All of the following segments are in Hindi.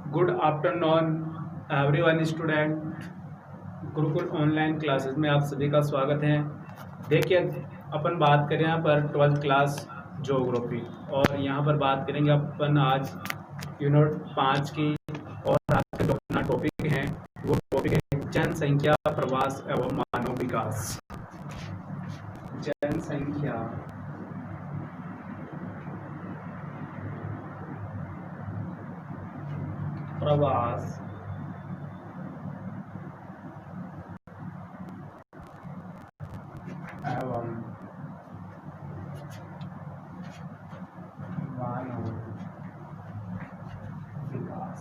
Good afternoon everyone student. Gurukul online classes में आप सभी का स्वागत है। देखिए अपन बात करें यहाँ पर 12th क्लास ज्योग्राफी और यहाँ पर बात करेंगे अपन आज यूनिट 5 की। और आज का जो अपना टॉपिक है वो टॉपिक है जनसंख्या, प्रवास एवं मानव विकास। जनसंख्या, प्रवास एवं मानव विकास।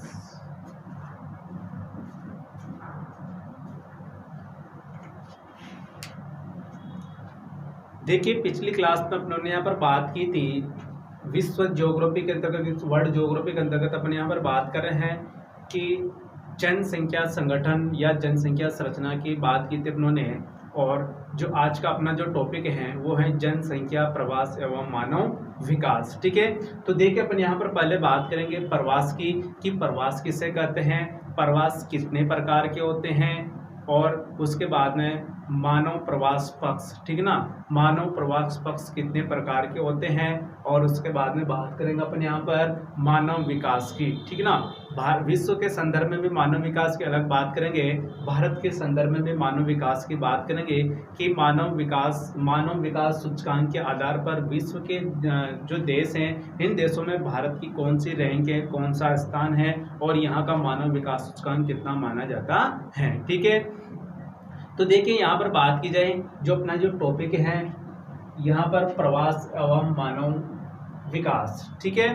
देखिए पिछली क्लास में अपनों ने यहाँ पर बात की थी विश्व ज्योग्राफी के अंतर्गत, वर्ल्ड ज्योग्राफी के अंतर्गत अपन यहाँ पर बात कर रहे हैं कि जनसंख्या संगठन या जनसंख्या संरचना की बात की थी अपनों ने। और जो आज का अपना जो टॉपिक है वो है जनसंख्या, प्रवास एवं मानव विकास। ठीक है, तो देखिए अपन यहाँ पर पहले बात करेंगे प्रवास की कि प्रवास किसे कहते हैं, प्रवास कितने प्रकार के होते हैं, और उसके बाद में मानव प्रवास पक्ष। ठीक है ना, मानव प्रवास पक्ष कितने प्रकार के होते हैं, और उसके बाद में बात करेंगे अपन यहाँ पर मानव विकास की। ठीक है ना, विश्व के संदर्भ में भी मानव विकास की अलग बात करेंगे, भारत के संदर्भ में भी मानव विकास की बात करेंगे कि मानव विकास सूचकांक के आधार पर विश्व के जो देश हैं इन देशों में भारत की कौन सी रैंक है, कौन सा स्थान है, और यहाँ का मानव विकास सूचकांक कितना माना जाता है। ठीक है, तो देखिए यहाँ पर बात की जाए जो अपना जो टॉपिक है यहाँ पर प्रवास एवं मानव विकास। ठीक है,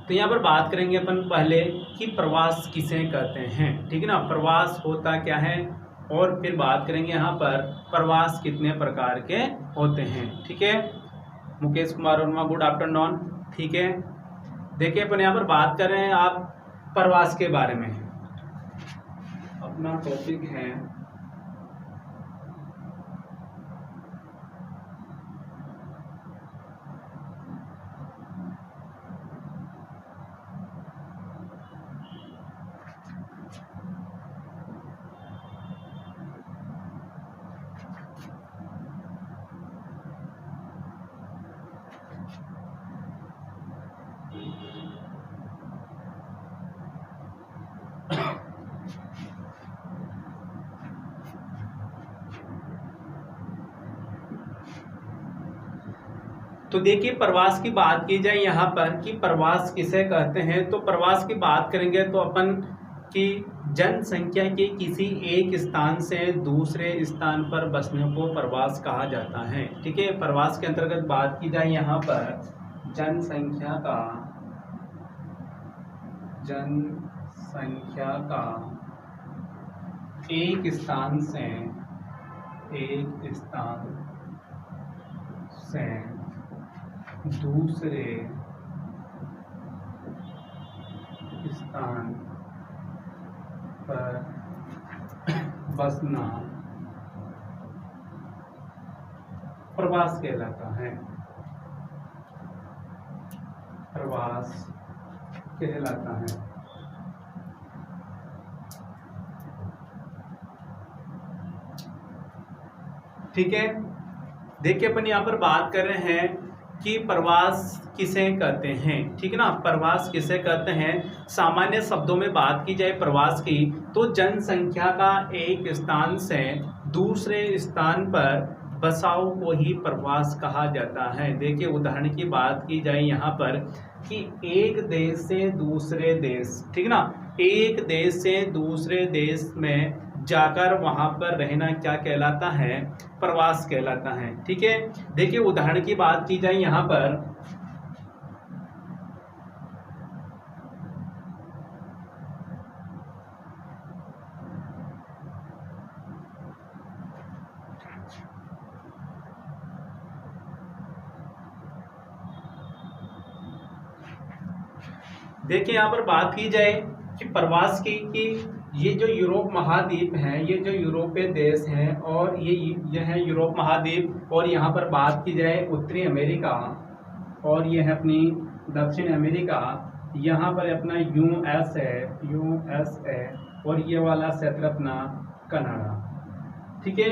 तो यहाँ पर बात करेंगे अपन पहले कि प्रवास किसे कहते हैं। ठीक है ना, प्रवास होता क्या है, और फिर बात करेंगे यहाँ पर प्रवास कितने प्रकार के होते हैं। ठीक है, मुकेश कुमार वर्मा, गुड आफ्टरनून। ठीक है, देखिए अपन यहाँ पर बात कर रहे हैं आप प्रवास के बारे में। अपना टॉपिक है तो देखिए प्रवास की बात की जाए यहाँ पर कि प्रवास किसे कहते हैं, तो प्रवास की बात करेंगे तो अपन की जनसंख्या के किसी एक स्थान से दूसरे स्थान पर बसने को प्रवास कहा जाता है। ठीक है, प्रवास के अंतर्गत बात की जाए यहाँ पर जनसंख्या एक स्थान से दूसरे स्थान पर बसना प्रवास कहलाता है। प्रवास कहलाता है। ठीक है, देखिए अपन यहाँ पर बात कर रहे हैं कि प्रवास किसे कहते हैं। ठीक है ना, प्रवास किसे कहते हैं, सामान्य शब्दों में बात की जाए प्रवास की तो जनसंख्या का एक स्थान से दूसरे स्थान पर बसाव को ही प्रवास कहा जाता है। देखिए उदाहरण की बात की जाए यहाँ पर कि एक देश से दूसरे देश, ठीक है ना, एक देश से दूसरे देश में जाकर वहां पर रहना क्या कहलाता है, प्रवास कहलाता है। ठीक है, देखिए उदाहरण की बात की जाए यहाँ पर देखिए यहाँ पर बात की जाए कि प्रवास की कि ये जो यूरोप महाद्वीप है, ये जो यूरोपीय देश हैं और ये है यूरोप महाद्वीप, और यहाँ पर बात की जाए उत्तरी अमेरिका और ये है अपनी दक्षिण अमेरिका, यहाँ पर अपना यूएस है और ये वाला क्षेत्र अपना कनाडा। ठीक है,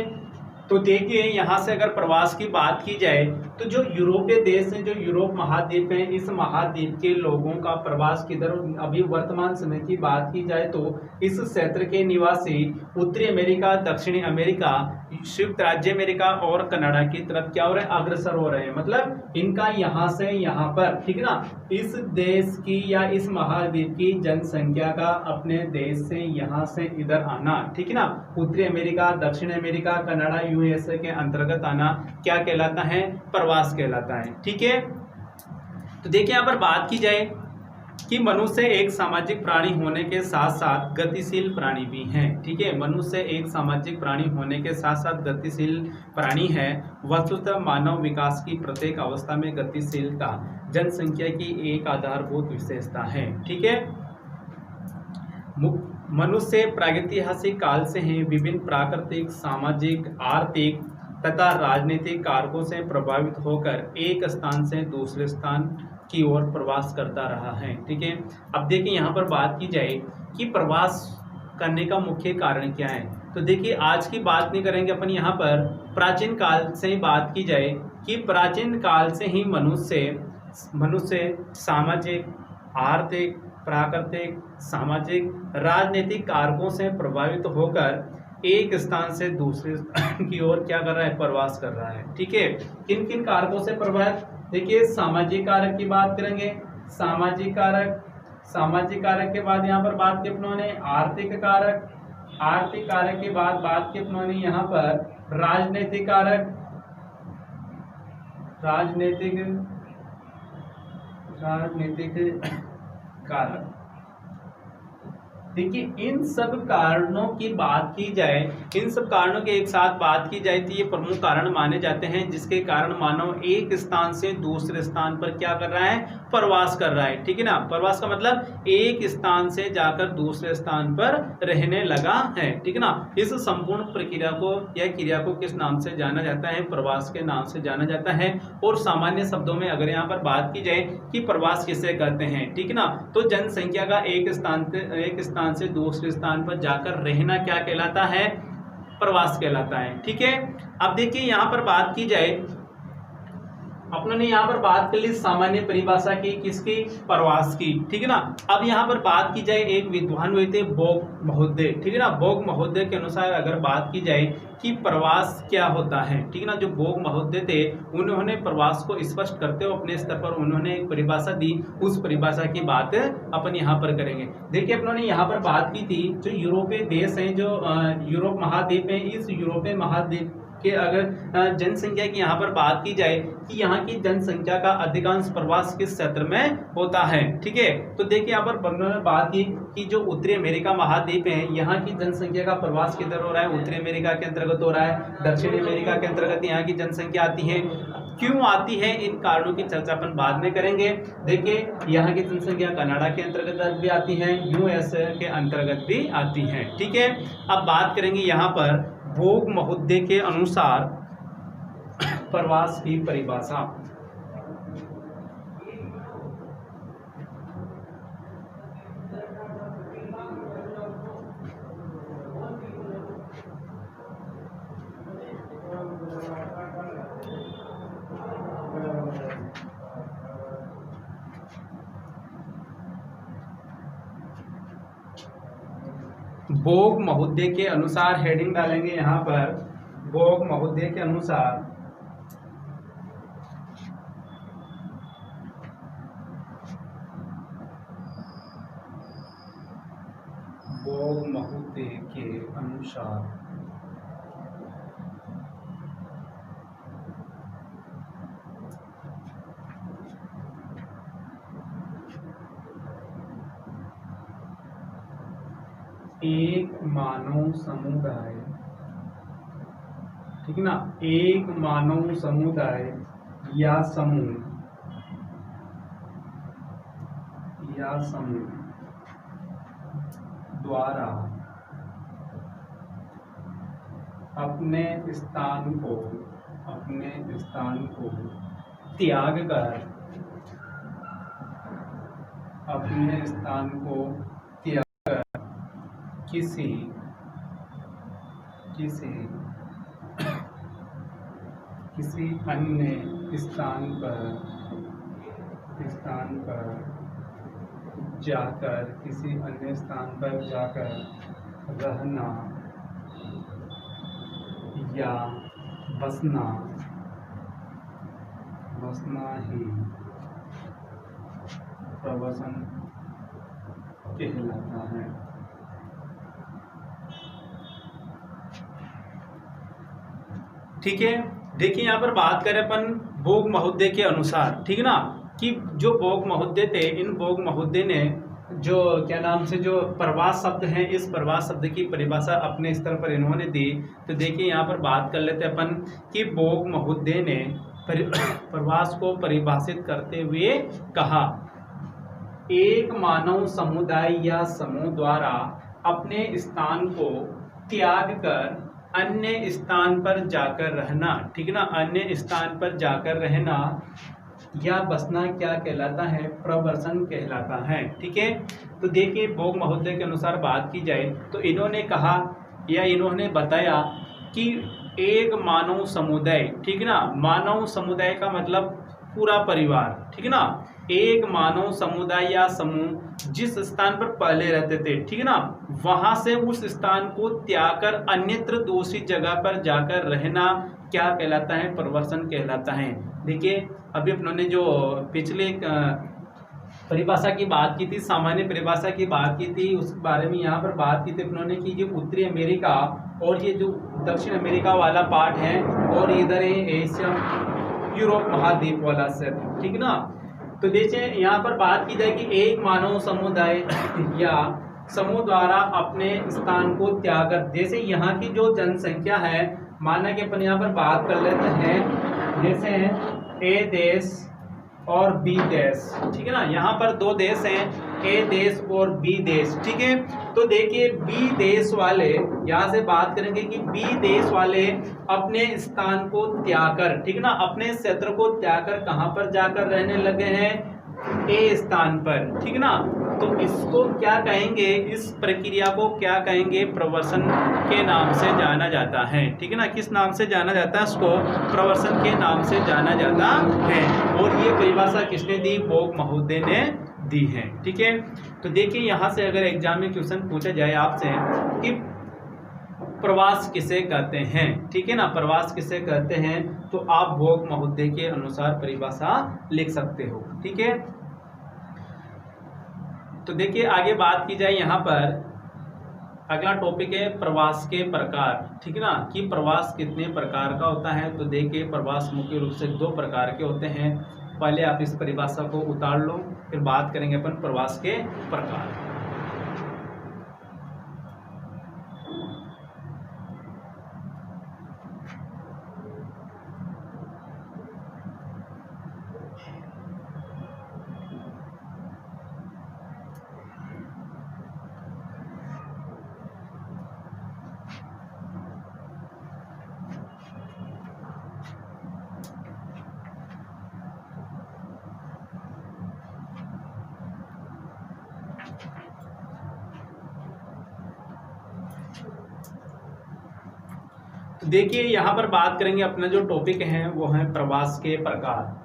तो देखिए यहाँ से अगर प्रवास की बात की जाए तो जो यूरोपीय देश हैं, जो यूरोप महाद्वीप है, इस महाद्वीप के लोगों का प्रवास किधर, अभी वर्तमान समय की बात की जाए तो इस क्षेत्र के निवासी उत्तरी अमेरिका, दक्षिणी अमेरिका, संयुक्त राज्य अमेरिका और कनाडा की तरफ क्या हो रहे हैं, अग्रसर हो रहे हैं। मतलब इनका यहाँ से यहाँ पर, ठीक है ना, इस देश की या इस महाद्वीप की जनसंख्या का अपने देश से यहाँ से इधर आना, ठीक है ना, उत्तरी अमेरिका, दक्षिण अमेरिका, कनाडा, यूएसए के अंतर्गत आना क्या कहलाता है, प्रवास कहलाता है। ठीक है, तो देखिए यहाँ पर बात की जाए कि मनुष्य एक सामाजिक प्राणी होने के साथ साथ गतिशील प्राणी भी है। ठीक है, मनुष्य एक सामाजिक प्राणी होने के साथ साथ गतिशील प्राणी है। वस्तुतः मानव विकास की प्रत्येक अवस्था में गतिशीलता जनसंख्या की एक आधारभूत विशेषता है। ठीक है, मनुष्य प्रागैतिहासिक काल से ही विभिन्न प्राकृतिक, सामाजिक, आर्थिक तथा राजनीतिक कारकों से प्रभावित होकर एक स्थान से दूसरे स्थान की ओर प्रवास करता रहा है। ठीक है, अब देखिए यहाँ पर बात की जाए कि प्रवास करने का मुख्य कारण क्या है, तो देखिए आज की बात नहीं करेंगे अपन, यहाँ पर प्राचीन काल से ही बात की जाए कि प्राचीन काल से ही मनुष्य सामाजिक, आर्थिक, प्राकृतिक, सामाजिक, राजनीतिक कारकों से प्रभावित होकर एक स्थान से दूसरे स्थान की ओर क्या कर रहा है, प्रवास कर रहा है। ठीक है, किन किन कारकों से प्रभावित, देखिए सामाजिक कारक की बात करेंगे, सामाजिक कारक के बाद यहाँ पर बात की अपनों ने आर्थिक कारक के बाद बात की अपनों ने यहाँ पर राजनीतिक कारक। देखिए इन सब कारणों की बात की जाए, इन सब कारणों के एक साथ बात की जाए तो ये प्रमुख कारण माने जाते हैं जिसके कारण मानव एक स्थान से दूसरे स्थान पर क्या कर रहा है, प्रवास कर रहा है। ठीक है ना, प्रवास का मतलब एक स्थान से जाकर दूसरे स्थान पर रहने लगा है। ठीक है ना, इस संपूर्ण प्रक्रिया को या क्रिया को किस नाम से जाना जाता है, प्रवास के नाम से जाना जाता है। और सामान्य शब्दों में अगर यहाँ पर बात की जाए कि प्रवास किसे कहते हैं, ठीक है ना, तो जनसंख्या का एक स्थान से दूसरे स्थान पर जाकर रहना क्या कहलाता है, प्रवास कहलाता है। ठीक है, अब देखिए यहां पर बात की जाए, अपनों ने यहाँ पर बात कर ली सामान्य परिभाषा की, किसकी, प्रवास की। ठीक है ना, अब यहाँ पर बात की जाए, एक विद्वान हुए थे बोग महोदय। ठीक है ना, बोग महोदय के अनुसार अगर बात की जाए कि प्रवास क्या होता है, ठीक है ना, जो बोग महोदय थे उन्होंने प्रवास को स्पष्ट करते हुए अपने स्तर पर उन्होंने एक परिभाषा दी, उस परिभाषा की बात अपन यहाँ पर करेंगे। देखिए अपनों ने यहाँ पर बात की थी, जो यूरोपीय देश है, जो यूरोप महाद्वीप है, इस यूरोपीय महाद्वीप कि अगर जनसंख्या की यहाँ पर बात की जाए कि यहाँ की जनसंख्या का अधिकांश प्रवास किस क्षेत्र में होता है। ठीक है, तो देखिए यहाँ पर उन्होंने बात की कि जो उत्तरी अमेरिका महाद्वीप है, यहाँ की जनसंख्या का प्रवास किधर हो रहा है, उत्तरी अमेरिका के अंतर्गत हो रहा है। दक्षिणी अमेरिका के अंतर्गत यहाँ की जनसंख्या आती है। क्यों आती है, इन कारणों की चर्चा अपन बाद में करेंगे। देखिए यहाँ की जनसंख्या कनाडा के अंतर्गत भी आती है, यूएसए के अंतर्गत भी आती है। ठीक है, अब बात करेंगे यहाँ पर बोग महोदय के अनुसार प्रवास की परिभाषा। बोग महोदय के अनुसार, हेडिंग डालेंगे यहाँ पर, बोग महोदय के अनुसार बोग महोदय के अनुसार एक मानव समुदाय, ठीक है ना, एक मानव समुदाय या समूह द्वारा अपने स्थान को त्याग कर अपने स्थान को त्याग कर किसी अन्य स्थान पर जाकर रहना या बसना ही प्रवासन कहलाता है। ठीक है, देखिए यहाँ पर बात करें अपन भोग महोदय के अनुसार, ठीक ना, कि जो भोग महोदय थे, इन भोग महोदय ने जो क्या नाम से जो प्रवास शब्द है, इस प्रवास शब्द की परिभाषा अपने स्तर पर इन्होंने दी। तो देखिए यहाँ पर बात कर लेते हैं अपन कि भोग महोदय ने प्रवास को परिभाषित करते हुए कहा, एक मानव समुदाय या समूह द्वारा अपने स्थान को त्याग कर अन्य स्थान पर जाकर रहना, ठीक ना, अन्य स्थान पर जाकर रहना या बसना क्या कहलाता है? प्रवर्सन कहलाता है। ठीक है, तो देखिए भोग महोदय के अनुसार बात की जाए तो इन्होंने कहा या इन्होंने बताया कि एक मानव समुदाय, ठीक ना, मानव समुदाय का मतलब पूरा परिवार, ठीक ना, एक मानव समुदाय या समूह जिस स्थान पर पहले रहते थे, ठीक ना, वहां से उस स्थान को त्याग कर अन्यत्र दूसरी जगह पर जाकर रहना क्या कहलाता है? प्रवर्सन कहलाता है। देखिए अभी अपनों जो पिछले परिभाषा की बात की थी, सामान्य परिभाषा की बात की थी, उस बारे में यहाँ पर बात की थी अपनों ने कि जो उत्तरी अमेरिका और ये जो दक्षिण अमेरिका वाला पार्ट है और इधर है एशिया यूरोप महाद्वीप वाला क्षेत्र, ठीक ना। तो देखिए यहाँ पर बात की जाए कि एक मानव समुदाय या समूह द्वारा अपने स्थान को त्याग कर, जैसे यहाँ की जो जनसंख्या है, माना कि अपन यहाँ पर बात कर लेते हैं, जैसे ए देश और बी देश, ठीक है ना, यहाँ पर दो देश हैं, ए देश और बी देश, ठीक है। तो देखिए बी देश वाले, यहाँ से बात करेंगे कि बी देश वाले अपने स्थान को त्याग कर, ठीक ना, अपने क्षेत्र को त्याग कर कहाँ पर जाकर रहने लगे हैं? ए स्थान पर, ठीक ना। तो इसको क्या कहेंगे? इस प्रक्रिया को क्या कहेंगे? प्रवर्सन के नाम से जाना जाता है, ठीक है ना। किस नाम से जाना जाता है? इसको प्रवर्सन के नाम से जाना जाता है। और ये परिभाषा किसने दी? भोग महोदय ने दी है, ठीक है। तो देखिए यहाँ से अगर एग्जाम में क्वेश्चन पूछा जाए आपसे कि प्रवास किसे कहते हैं, ठीक है ना, प्रवास किसे कहते हैं, तो आप भोग महोदय के अनुसार परिभाषा लिख सकते हो, ठीक है। तो देखिए आगे बात की जाए यहाँ पर, अगला टॉपिक है प्रवास के प्रकार, ठीक है ना, कि प्रवास कितने प्रकार का होता है। तो देखिए प्रवास मुख्य रूप से दो प्रकार के होते हैं। पहले आप इस परिभाषा को उतार लो, फिर बात करेंगे अपन प्रवास के प्रकार। तो देखिए यहाँ पर बात करेंगे, अपना जो टॉपिक है वो है प्रवास के प्रकार।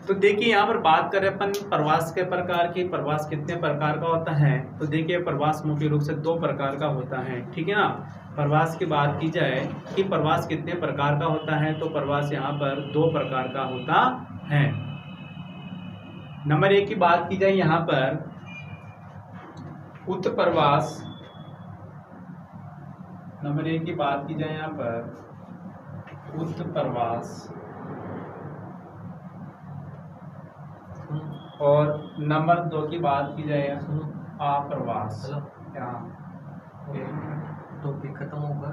तो देखिए यहाँ पर बात करें अपन प्रवास के प्रकार की, प्रवास कितने प्रकार का होता है। तो देखिए प्रवास मुख्य रूप से दो प्रकार का होता है, ठीक है ना। प्रवास की बात की जाए कि प्रवास कितने प्रकार का होता है, तो प्रवास यहाँ पर दो प्रकार का होता है। नंबर 1 की बात की जाए यहाँ पर उत्प्रवास, नंबर 1 की बात की जाए यहाँ पर उत्प्रवास, और नंबर 2 की बात की जाए आप्रवास। क्या टॉपिक खत्म होगा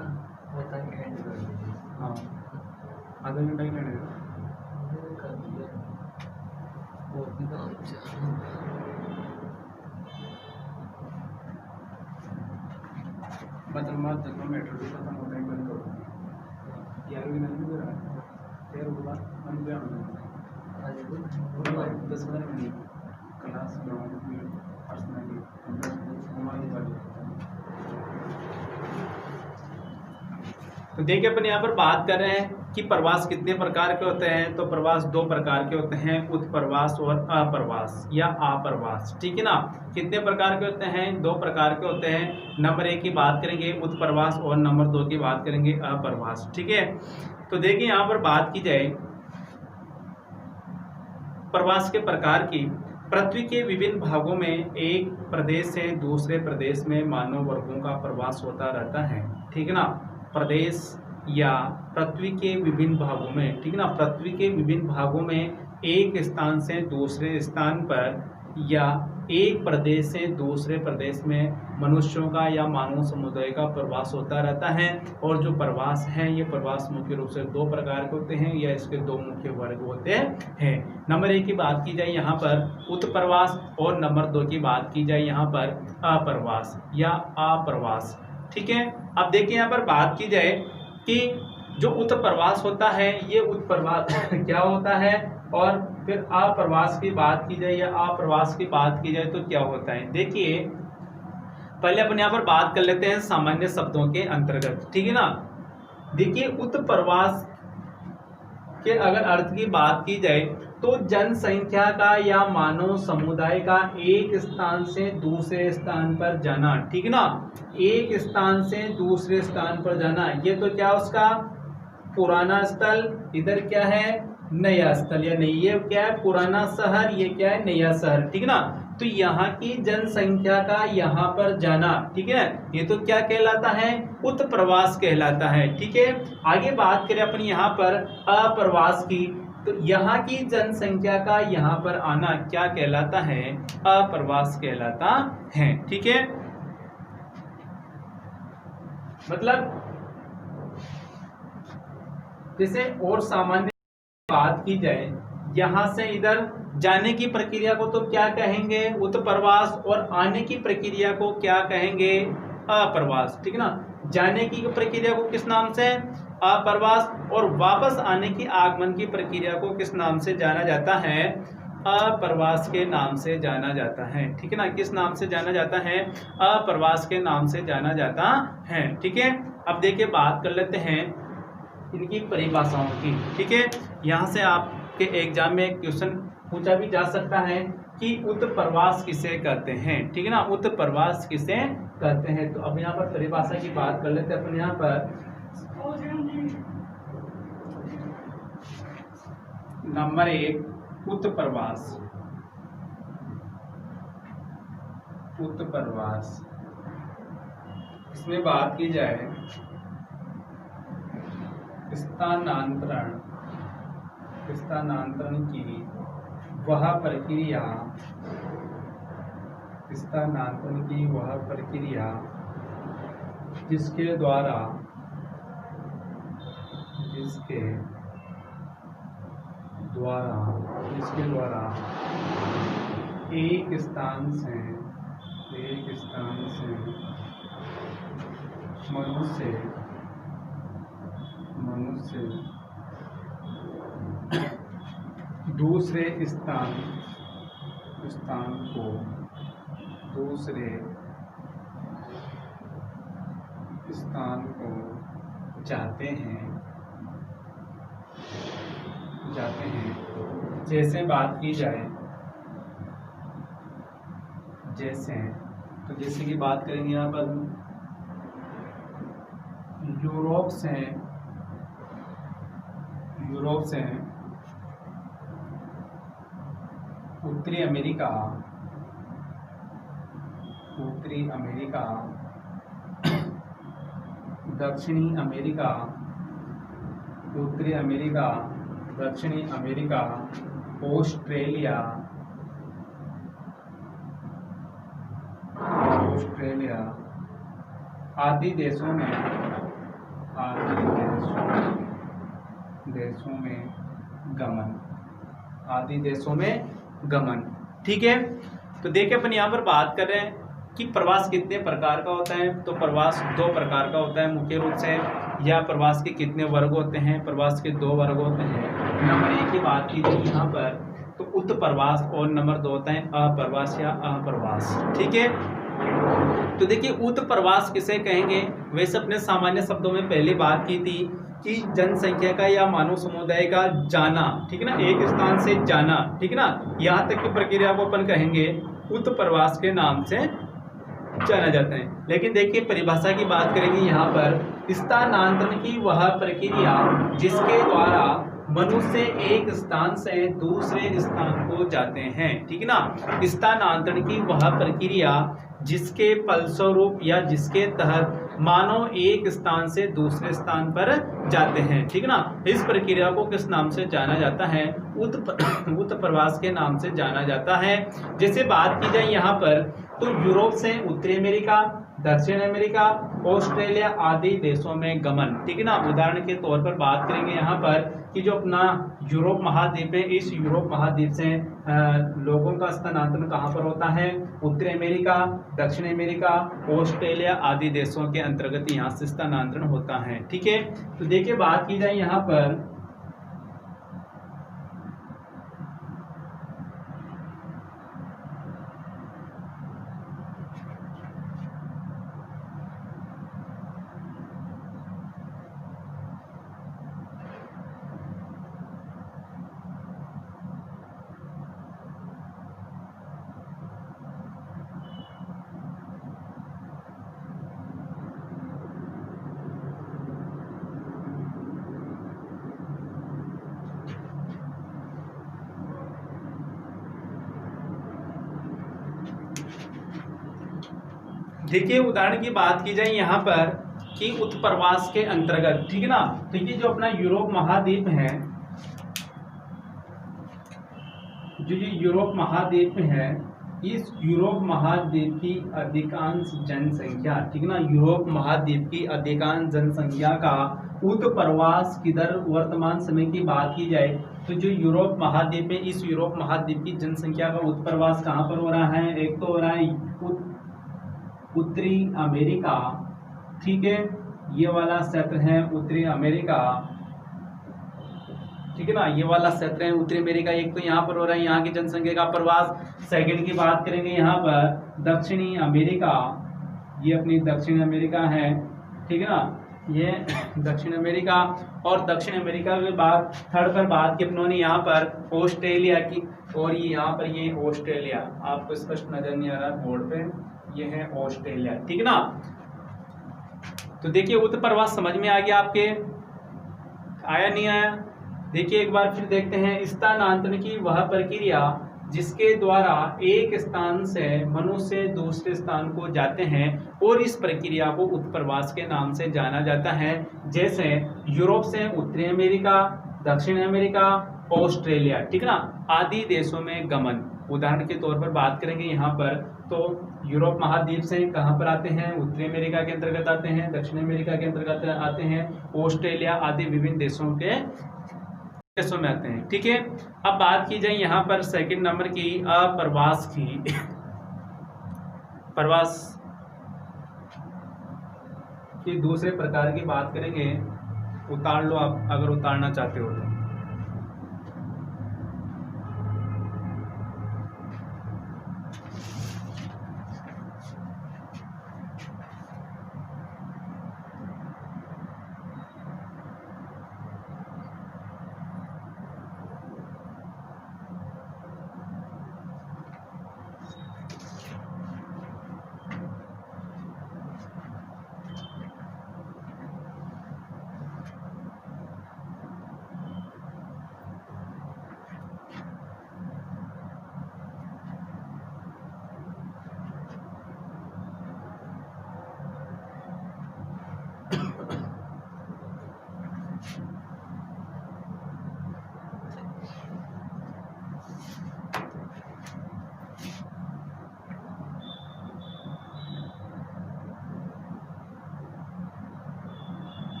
होता है एंड कर दीजिए। हाँ, आधा घंटा ही लगेगा। कर दिया और भी काम मतलब मत देखो, मेट्रो भी खत्म होता है बंद हो यार भी नहीं हो रहा है, फिर वो बात हम क्या होना 10 मिनट क्लास ग्राउंड में पर्सनली हमारी बात। तो देखिए अपन यहाँ पर बात कर रहे हैं कि प्रवास कितने प्रकार के होते हैं। तो प्रवास 2 प्रकार के होते हैं, उत्प्रवास और अप्रवास या आप्रवास, ठीक है ना। कितने प्रकार के होते हैं? 2 प्रकार के होते हैं। नंबर 1 की बात करेंगे उत्प्रवास और नंबर 2 की बात करेंगे अप्रवास, ठीक है। तो देखिए यहाँ पर बात की जाए प्रवास के प्रकार की, पृथ्वी के विभिन्न भागों में एक प्रदेश से दूसरे प्रदेश में मानव वर्गों का प्रवास होता रहता है, ठीक है ना। प्रदेश या पृथ्वी के विभिन्न भागों में, ठीक है ना, पृथ्वी के विभिन्न भागों में एक स्थान से दूसरे स्थान पर या एक प्रदेश से दूसरे प्रदेश में मनुष्यों का या मानव समुदाय का प्रवास होता रहता है। और जो प्रवास हैं ये प्रवास मुख्य रूप से 2 प्रकार के होते हैं या इसके 2 मुख्य वर्ग होते हैं। नंबर 1 की बात की जाए यहाँ पर उत्प्रवास और नंबर 2 की बात की जाए यहाँ पर अप्रवास या आप्रवास, ठीक है। अब देखिए यहाँ पर बात की जाए कि जो उत्प्रवास होता है ये उत्प्रवास क्या होता है, और फिर अप्रवास की बात की जाए या अप्रवास की बात की जाए तो क्या होता है। देखिए पहले अपन यहाँ पर बात कर लेते हैं सामान्य शब्दों के अंतर्गत, ठीक है ना। देखिए उत्प्रवास के अगर अर्थ की बात की जाए तो जनसंख्या का या मानव समुदाय का एक स्थान से दूसरे स्थान पर जाना, ठीक है ना। एक स्थान से दूसरे स्थान पर जाना, ये तो क्या उसका पुराना स्थल, इधर क्या है नया स्थल, या नहीं ये क्या है पुराना शहर, ये क्या है नया शहर, ठीक है ना। तो यहाँ की जनसंख्या का यहाँ पर जाना, ठीक है, ये तो क्या कहलाता है उत्प्रवास कहलाता है, ठीक है। आगे बात करें अपन यहाँ पर अप्रवास की, तो यहाँ की जनसंख्या का यहाँ पर आना क्या कहलाता है, अप्रवास कहलाता है, ठीक है। मतलब जैसे और सामान्य बात की जाए यहां से इधर जाने की प्रक्रिया को तो क्या कहेंगे उत्प्रवास, और आने की प्रक्रिया को क्या कहेंगे अप्रवास, ठीक है ना। जाने की प्रक्रिया को किस नाम से अप्रवास, और वापस आने की आगमन की प्रक्रिया को किस नाम से जाना जाता है, अप्रवास के नाम से जाना जाता है, ठीक है ना। किस नाम से जाना जाता है, अप्रवास के नाम से जाना जाता है, ठीक है। अब देखिए बात कर लेते हैं इनकी परिभाषाओं की, ठीक है। यहाँ से आपके एग्जाम में क्वेश्चन पूछा भी जा सकता है कि उत्प्रवास किसे कहते हैं, ठीक है ना, उत्प्रवास किसे कहते हैं। तो अब यहाँ पर परिभाषा की बात कर लेते हैं अपन यहाँ पर। नंबर 1 उत्प्रवास, उत्प्रवास इसमें बात की जाए स्थानांतरण, स्थानांतरण की वह प्रक्रिया, स्थानांतरण की वह प्रक्रिया जिसके द्वारा, जिसके द्वारा, जिसके द्वारा एक स्थान से मनुष्य दूसरे स्थान को दूसरे स्थान को जाते हैं। जैसे बात की जाए, जैसे की बात करेंगे यहाँ पर यूरोप से उत्तरी अमेरिका, उत्तरी अमेरिका, दक्षिणी अमेरिका, उत्तरी अमेरिका, दक्षिणी अमेरिका, ऑस्ट्रेलिया, ऑस्ट्रेलिया आदि देशों में, आदि देशों में गमन, आदि देशों में गमन। ठीक है, तो देखिए अपन यहाँ पर बात कर रहे हैं कि प्रवास कितने प्रकार का होता है। तो प्रवास दो प्रकार का होता है मुख्य रूप से। या प्रवास के कितने वर्ग होते हैं? प्रवास के दो वर्ग होते हैं। नंबर एक की बात की जाए यहाँ पर तो उत प्रवास, और नंबर दो होता है अप्रवास या अप्रवास। ठीक है, तो देखिए उत प्रवास किसे कहेंगे? वैसे अपने सामान्य शब्दों में पहले बात की थी कि जनसंख्या का या मानव समुदाय का जाना, ठीक है ना, एक स्थान से जाना, ठीक है ना, यहाँ तक की प्रक्रिया को अपन कहेंगे उत प्रवास के नाम से जाना जाता है। लेकिन देखिए परिभाषा की बात करेंगे यहाँ पर, स्थानांतरण की वह प्रक्रिया जिसके द्वारा मनुष्य एक स्थान से दूसरे स्थान को जाते हैं। ठीक है ना, स्थानांतरण की वह प्रक्रिया जिसके फलस्वरूप या जिसके तहत मानव एक स्थान से दूसरे स्थान पर जाते हैं। ठीक है ना, इस प्रक्रिया को किस नाम से जाना जाता है? उत प्रवास के नाम से जाना जाता है। जैसे बात की जाए यहाँ पर तो यूरोप से उत्तरी अमेरिका, दक्षिण अमेरिका, ऑस्ट्रेलिया आदि देशों में गमन। ठीक है ना, उदाहरण के तौर पर बात करेंगे यहाँ पर कि जो अपना यूरोप महाद्वीप है, इस यूरोप महाद्वीप से लोगों का स्थानांतरण कहाँ पर होता है? उत्तरी अमेरिका, दक्षिण अमेरिका, ऑस्ट्रेलिया आदि देशों के अंतर्गत यहाँ से स्थानांतरण होता है। ठीक है, तो देखिए बात की जाए यहाँ पर देखिए उदाहरण की बात की जाए यहाँ पर कि उत्प्रवास के अंतर्गत, ठीक है ना, तो ये जो अपना यूरोप महाद्वीप है, जो ये यूरोप महाद्वीप है, इस यूरोप महाद्वीप की अधिकांश जनसंख्या, ठीक है ना, यूरोप महाद्वीप की अधिकांश जनसंख्या का उत्प्रवास किधर, वर्तमान समय की बात की जाए तो जो यूरोप महाद्वीप है, इस यूरोप महाद्वीप की जनसंख्या का उत्प्रवास कहाँ पर हो रहा है? एक तो हो रहा है उत्तरी अमेरिका, ठीक है, ये वाला क्षेत्र है उत्तरी अमेरिका, ठीक है ना, ये वाला क्षेत्र है उत्तरी अमेरिका। एक तो यहाँ पर हो रहा है यहाँ की जनसंख्या का प्रवास। सेकंड की बात करेंगे यहाँ पर दक्षिणी अमेरिका, ये अपनी दक्षिण अमेरिका है, ठीक है ना, ये दक्षिण अमेरिका। और दक्षिण अमेरिका के बाद थर्ड पर बात की अपनों ने यहाँ पर ऑस्ट्रेलिया की, और ये यहाँ पर ये ऑस्ट्रेलिया, आपको स्पष्ट नजर नहीं आ रहा बोर्ड पे, ये है ऑस्ट्रेलिया, ठीक है ना। तो देखिए उत्प्रवास समझ में आ गया आपके, आया नहीं आया? देखिए एक बार फिर देखते हैं, स्थानांतरण की वह प्रक्रिया जिसके द्वारा एक स्थान से मनुष्य दूसरे स्थान को जाते हैं और इस प्रक्रिया को उत्प्रवास के नाम से जाना जाता है। जैसे यूरोप से उत्तरी अमेरिका, दक्षिण अमेरिका, ऑस्ट्रेलिया, ठीक है ना, आदि देशों में गमन। उदाहरण के तौर पर बात करेंगे यहाँ पर तो यूरोप महाद्वीप से कहाँ पर आते हैं? उत्तरी अमेरिका के अंतर्गत आते हैं, दक्षिण अमेरिका के अंतर्गत आते हैं, ऑस्ट्रेलिया आदि विभिन्न देशों में आते हैं। ठीक है, अब बात की जाए यहाँ पर सेकंड नंबर की अप्रवास की। प्रवास की दूसरे प्रकार की बात करेंगे, उतार लो आप अगर उतारना चाहते हो तो।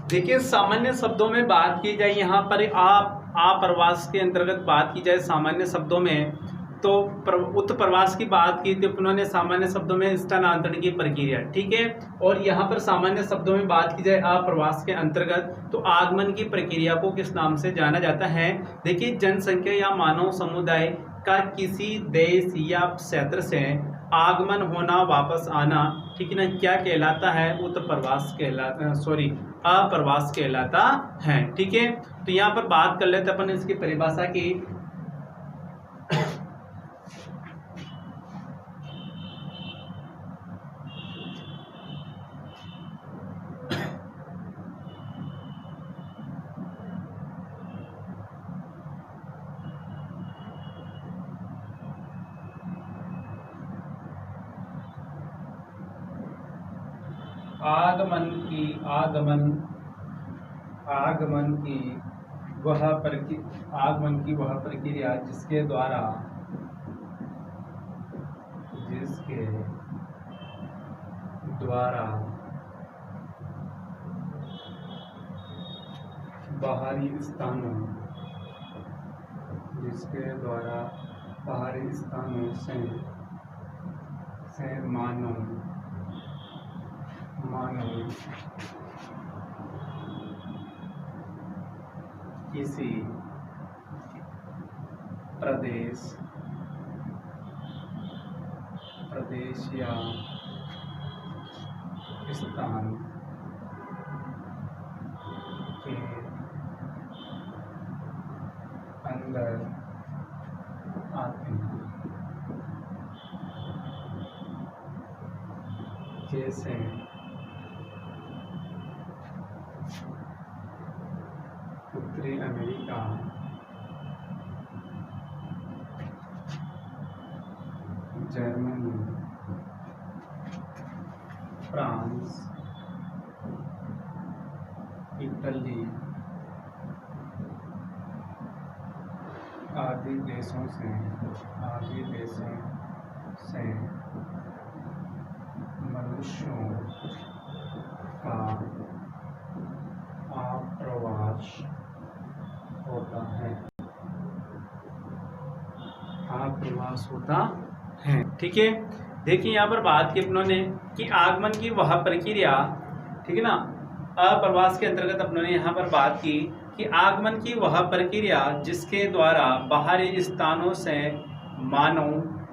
देखिए सामान्य शब्दों में बात की जाए यहाँ पर प्रवास के अंतर्गत बात की जाए सामान्य शब्दों में, तो उत्प्रवास की बात की थी उन्होंने सामान्य शब्दों में स्थानांतरण की प्रक्रिया, ठीक है। और यहाँ पर सामान्य शब्दों में बात की जाए अप्रवास के अंतर्गत, तो आगमन की प्रक्रिया को किस नाम से जाना जाता है? देखिए जनसंख्या या मानव समुदाय का किसी देश या क्षेत्र से आगमन होना, वापस आना, ठीक है ना, क्या कहलाता है? उत्प्रवास कहलाता, सॉरी अप्रवास कहलाता है, ठीक है। तो यहाँ पर बात कर लेते अपन इसकी परिभाषा की। आगमन की वह प्रक्रिया जिसके द्वारा बाहरी स्थानों से मानव किसी प्रदेश या स्थान के अंदर आते हैं, जैसे उत्तरी अमेरिका, जर्मनी, फ्रांस, इटली आदि देशों से मनुष्यों का अप्रवास होता है, ठीक है। देखिए यहाँ पर बात की अपनों ने कि आगमन की वह प्रक्रिया, ठीक है ना, अप्रवास के अंतर्गत अपनों ने यहाँ पर बात की कि आगमन की वह प्रक्रिया जिसके द्वारा बाहरी स्थानों से मानव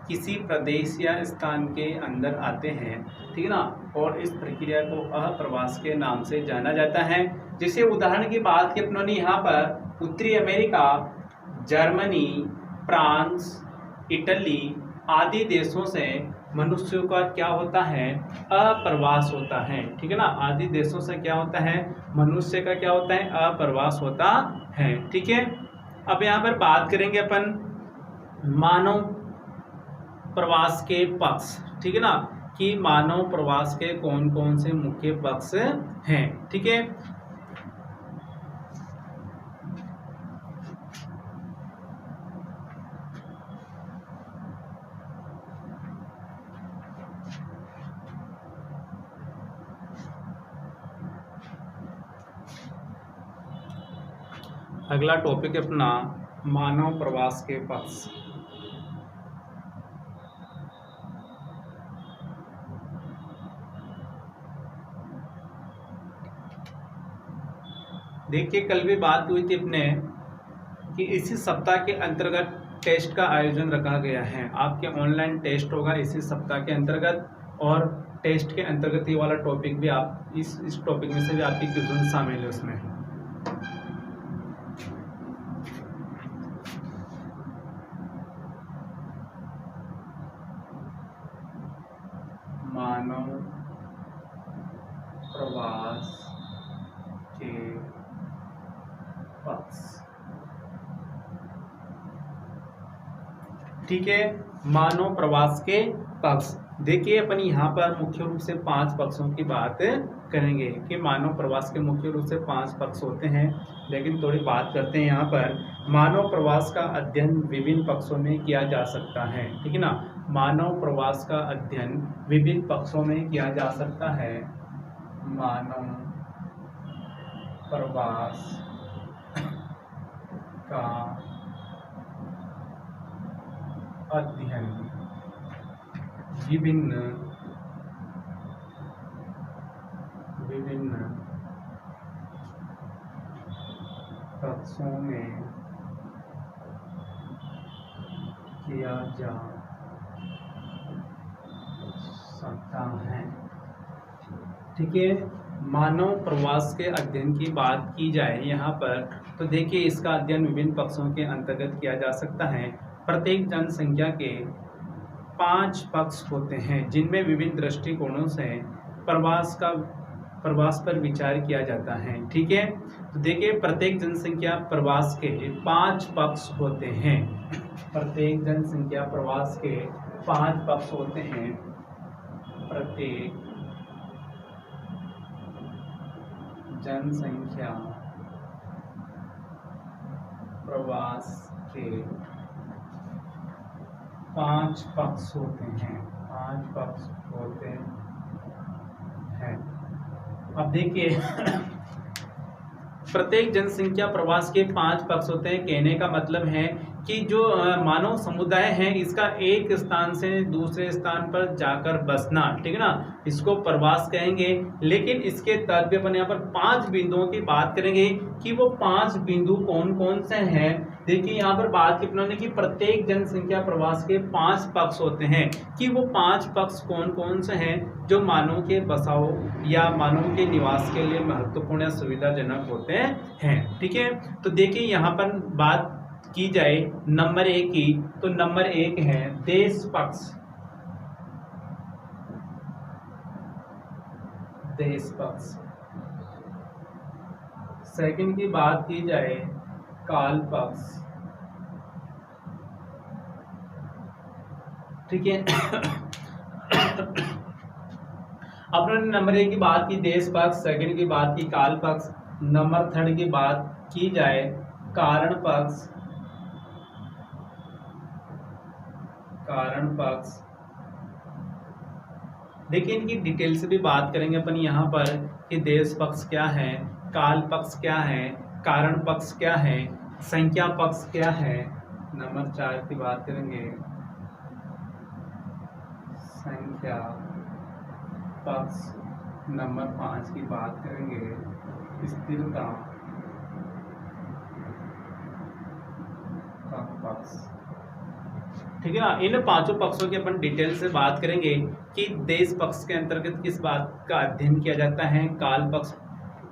किसी प्रदेश या स्थान के अंदर आते हैं, ठीक है ना, और इस प्रक्रिया को अप्रवास के नाम से जाना जाता है। जैसे उदाहरण की बात की अपनों ने यहाँ पर उत्तरी अमेरिका, जर्मनी, फ्रांस, इटली आदि देशों से मनुष्यों का क्या होता है? अप्रवास होता है, ठीक है ना। आदि देशों से क्या होता है? मनुष्य का क्या होता है? अप्रवास होता है, ठीक है। अब यहाँ पर बात करेंगे अपन मानव प्रवास के पक्ष, ठीक है ना, कि मानव प्रवास के कौन कौन से मुख्य पक्ष हैं, ठीक है। अगला टॉपिक अपना मानव प्रवास के पक्ष। देखिए कल भी बात हुई थी अपने कि इसी सप्ताह के अंतर्गत टेस्ट का आयोजन रखा गया है। आपके ऑनलाइन टेस्ट होगा इसी सप्ताह के अंतर्गत, और टेस्ट के अंतर्गत ये वाला टॉपिक भी आप इस टॉपिक में से भी आपकी क्वेश्चन शामिल है उसमें। मानव प्रवास के पक्ष, ठीक है। मानव प्रवास के पक्ष देखिए अपन यहाँ पर मुख्य रूप से 5 पक्षों की बात करेंगे कि मानव प्रवास के मुख्य रूप से 5 पक्ष होते हैं। लेकिन थोड़ी बात करते हैं यहाँ पर मानव प्रवास का अध्ययन विभिन्न पक्षों में किया जा सकता है, ठीक है ना। मानव प्रवास का अध्ययन विभिन्न पक्षों में किया जा सकता है। मानव प्रवास का अध्ययन विभिन्न पक्षों में किया जा सकता है। ठीक है, मानव प्रवास के अध्ययन की बात की जाए यहाँ पर, तो देखिए इसका अध्ययन विभिन्न पक्षों के अंतर्गत किया जा सकता है। प्रत्येक जनसंख्या के 5 पक्ष होते हैं जिनमें विभिन्न दृष्टिकोणों से प्रवास पर विचार किया जाता है। ठीक है, तो देखिए प्रत्येक जनसंख्या प्रवास के 5 पक्ष होते हैं। प्रत्येक जनसंख्या प्रवास के 5 पक्ष होते हैं। प्रत्येक जनसंख्या प्रवास के 5 पक्ष होते हैं। 5 पक्ष होते हैं। अब देखिए प्रत्येक जनसंख्या प्रवास के 5 पक्ष होते हैं। कहने का मतलब है कि जो मानव समुदाय है इसका एक स्थान से दूसरे स्थान पर जाकर बसना, ठीक है ना, इसको प्रवास कहेंगे। लेकिन इसके तहत भी अपन यहाँ पर 5 बिंदुओं की बात करेंगे कि वो 5 बिंदु कौन कौन से हैं। देखिए यहाँ पर बात की उन्होंने कि प्रत्येक जनसंख्या प्रवास के 5 पक्ष होते हैं कि वो 5 पक्ष कौन कौन से हैं जो मानव के बसाव या मानव के निवास के लिए महत्वपूर्ण या सुविधाजनक होते हैं। ठीक है, तो देखिए यहाँ पर बात की जाए नंबर 1 की, तो नंबर 1 है देश पक्ष। देश पक्ष। सेकंड की बात की जाए काल पक्ष। ठीक है अपने नंबर 1 की बात की देश पक्ष, सेकंड की बात की काल पक्ष, नंबर 3 की बात की जाए कारण पक्ष। कारण पक्ष देखिए इनकी डिटेल से भी बात करेंगे अपन यहाँ पर कि देश पक्ष क्या है, काल पक्ष क्या है, कारण पक्ष क्या है, संख्या पक्ष क्या है। नंबर 4 की बात करेंगे संख्या पक्ष। नंबर 5 की बात करेंगे स्थिरता का पक्ष। ठीक है ना, इन 5 पक्षों की अपन डिटेल से बात करेंगे कि देश पक्ष के अंतर्गत किस बात का अध्ययन किया जाता है, काल पक्ष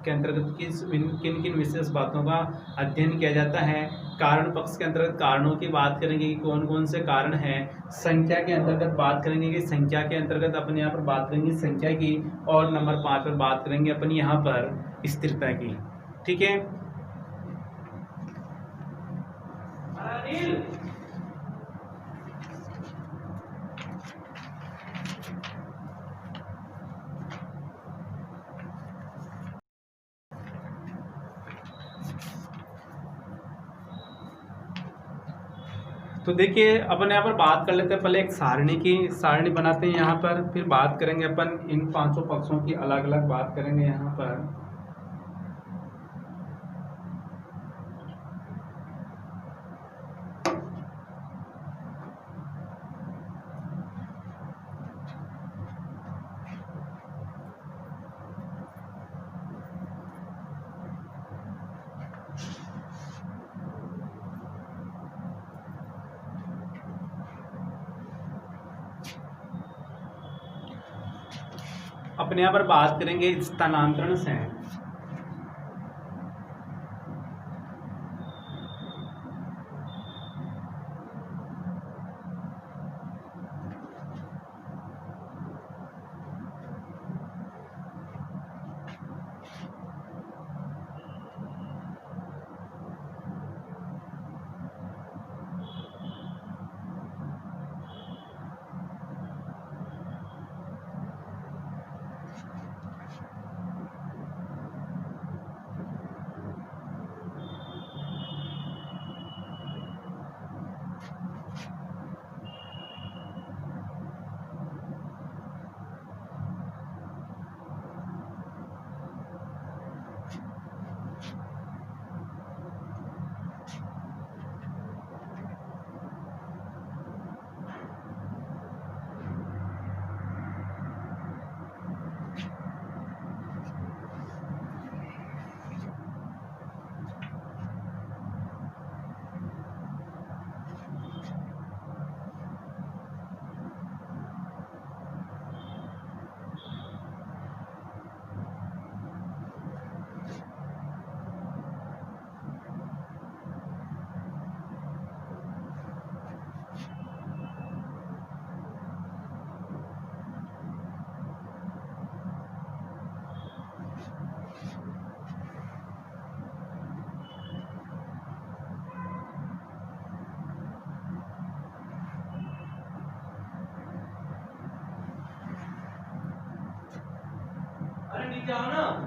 के अंतर्गत किन किन विशेष बातों का अध्ययन किया जाता है, कारण पक्ष के अंतर्गत कारणों की बात करेंगे कि कौन कौन से कारण हैं, संख्या के अंतर्गत बात करेंगे कि संख्या के अंतर्गत अपन यहाँ पर बात करेंगे संख्या की, और नंबर 5 पर बात करेंगे अपन यहाँ पर स्थिरता की। ठीक है, तो देखिए अपन यहाँ पर बात कर लेते हैं पहले एक सारणी बनाते हैं यहाँ पर, फिर बात करेंगे अपन इन 5 पक्षों की अलग अलग बात करेंगे यहाँ पर। अपने यहाँ पर बात करेंगे स्थानांतरण से। जाओ ना